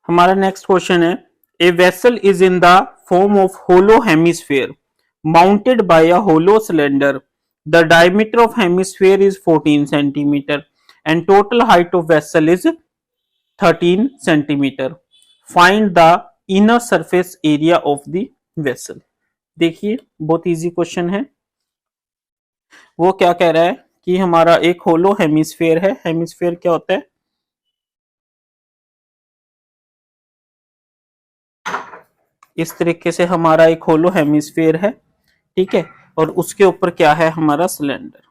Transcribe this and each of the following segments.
हमारा next question है, a vessel is in the form of hollow hemisphere mounted by a hollow cylinder. The diameter of hemisphere is 14 centimetre and total height of vessel is 13 centimetre. Find the inner surface area of the vessel. देखिए बहुत easy question है. वो क्या कह रहा है कि हमारा एक होलो हेमिस्फेयर है. हेमिस्फेयर क्या होता है? इस तरीके से हमारा एक होलो हेमिस्फेयर है, ठीक है, और उसके ऊपर क्या है? हमारा सिलेंडर.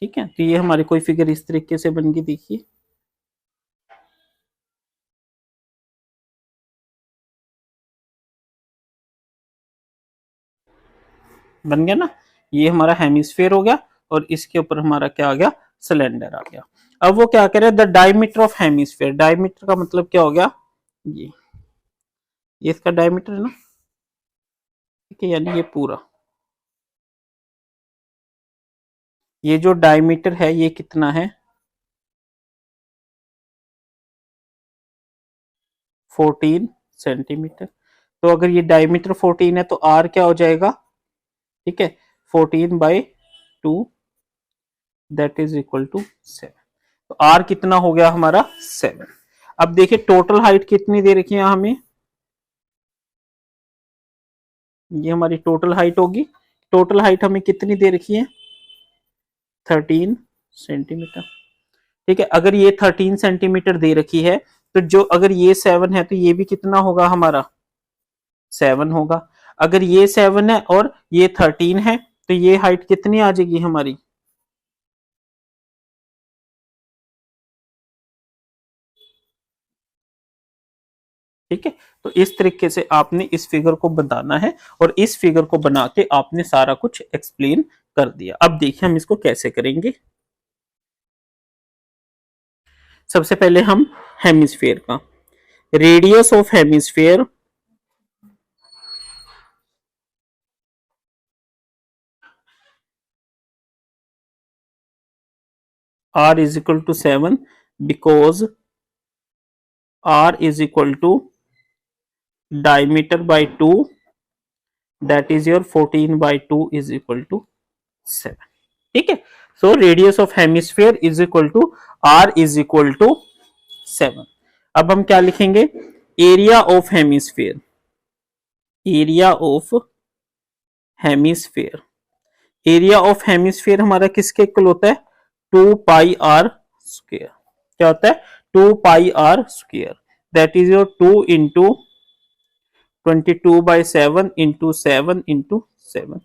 ठीक है, तो ये हमारी कोई फिगर इस तरीके से बन गई. देखिए बन गया ना, ये हमारा हेमिस्फेयर हो गया और इसके ऊपर हमारा क्या आ गया? सिलेंडर आ गया. अब वो क्या करे? The diameter of hemisphere. Diameter का मतलब क्या हो गया? ये इसका डायमीटर है ना, ठीक है, यानी ये पूरा, ये जो डायमीटर है ये कितना है? 14 सेंटीमीटर. तो अगर ये डायमीटर 14 है तो आर क्या हो जाएगा? ठीक है, 14/2 दैट इज इक्वल टू 7. तो आर कितना हो गया हमारा? 7. अब देखिए टोटल हाइट कितनी दे रखी है हमें? ये हमारी टोटल हाइट होगी. टोटल हाइट हमें कितनी दे रखी है? 13 सेंटीमीटर. ठीक है, अगर ये 13 सेंटीमीटर दे रखी है तो जो अगर ये 7 है तो ये भी कितना होगा हमारा? 7 होगा. अगर ये 7 है और ये 13 है तो ये हाइट कितनी आ जाएगी हमारी? ठीक है, तो इस तरीके से आपने इस फिगर को बनाना है और इस फिगर को बना के आपने सारा कुछ एक्सप्लेन कर दिया. अब देखिए हम इसको कैसे करेंगे. सबसे पहले हम हेमिस्फेयर का radius of hemisphere r is equal to 7 because r is equal to diameter by 2, that is your 14/2 is equal to 7. ठीक है, so radius of hemisphere is equal to r is equal to 7. अब हम क्या लिखेंगे? Area of hemisphere. Area of hemisphere. Area of hemisphere हमारा किसके equal होता है? 2πr square. क्या होता है? 2πr square. That is your 2 into 22/7 into 7 into 7.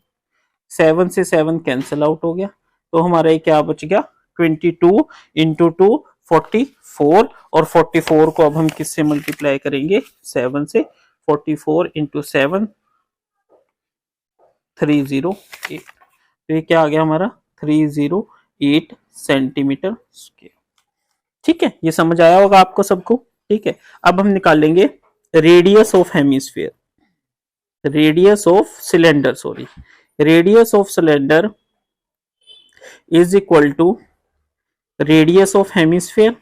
7 से 7 कैंसिल आउट हो गया तो हमारा ये क्या बच गया? 22 इंटू 2 44. और 44 को अब हम किससे मल्टीप्लाई करेंगे? 7 से. 44 इंटू 7 308. तो ये क्या आ गया हमारा? 308 सेंटीमीटर स्क्वायर. ठीक है, ये समझ आया होगा आपको सबको. ठीक है, अब हम निकालेंगे radius of hemisphere. Radius of cylinder, sorry, radius of cylinder is equal to radius of hemisphere.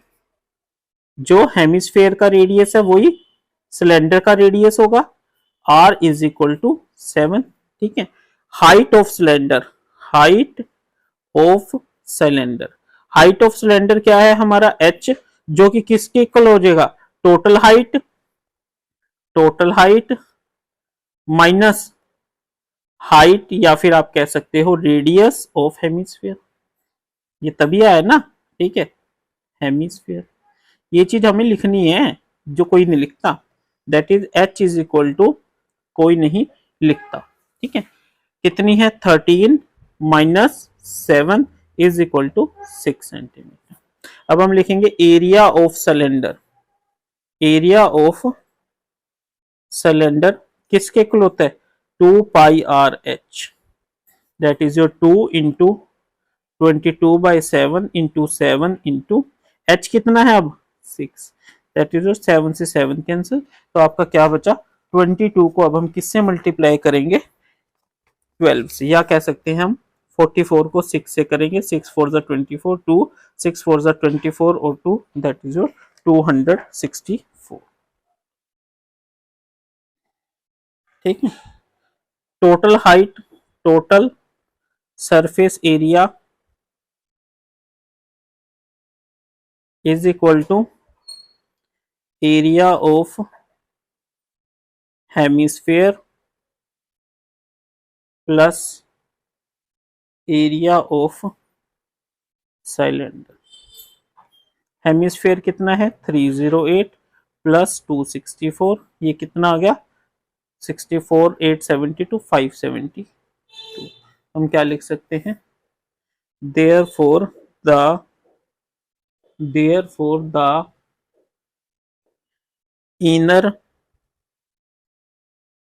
जो हेमिस्फेयर का रेडियस है वही सिलेंडर का रेडियस होगा. r is equal to 7. ठीक है, height of cylinder. Height of cylinder. Height of cylinder क्या है हमारा? h, जो कि किसके इक्वल हो जाएगा? Total height. Total height minus height, या फिर आप कह सकते हो रेडियस ऑफ हेमिस्फेयर. ये तभी आया ना. ठीक है, हेमिस्फेयर. ये चीज हमें लिखनी है जो कोई नहीं लिखता. That is h is equal to, कोई नहीं लिखता. ठीक है, कितनी है? 13 minus 7 is equal to 6 centimetre. अब हम लिखेंगे area of cylinder. Area of cylinder किसके इक्वल होता है? 2πrh. That is your 2 into 22/7 into 7 into h कितना है अब? 6. दैट इज योर 7 से 7 कैंसिल. तो आपका क्या बचा? 22 को अब हम किससे मल्टीप्लाई करेंगे? 12 से, या कह सकते हैं हम 44 को 6 से करेंगे, 6 4 ज़ा 24, 2 6 4 ज़ा 24 और 2 दैट इज योर 264। ठीक है। Total height, total surface area is equal to area of hemisphere plus area of cylinder. Hemisphere कितना है 308 प्लस 264, ये कितना आ गया 64 872 572। हम क्या लिख सकते हैं, therefore the inner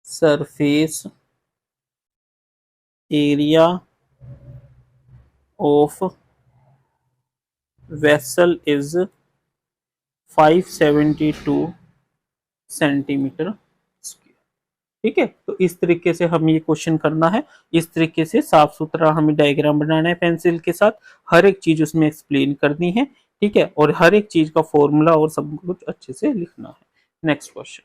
surface area of vessel is 572 centimetre square. ठीक है, तो इस तरीके से हमें ये क्वेश्चन करना है, इस तरीके से साफ सुथरा हमें डायग्राम बनाना है पेंसिल के साथ, हर एक चीज उसमें एक्सप्लेन करनी है। ठीक है, और हर एक चीज का फॉर्मूला और सब कुछ अच्छे से लिखना है। Next question.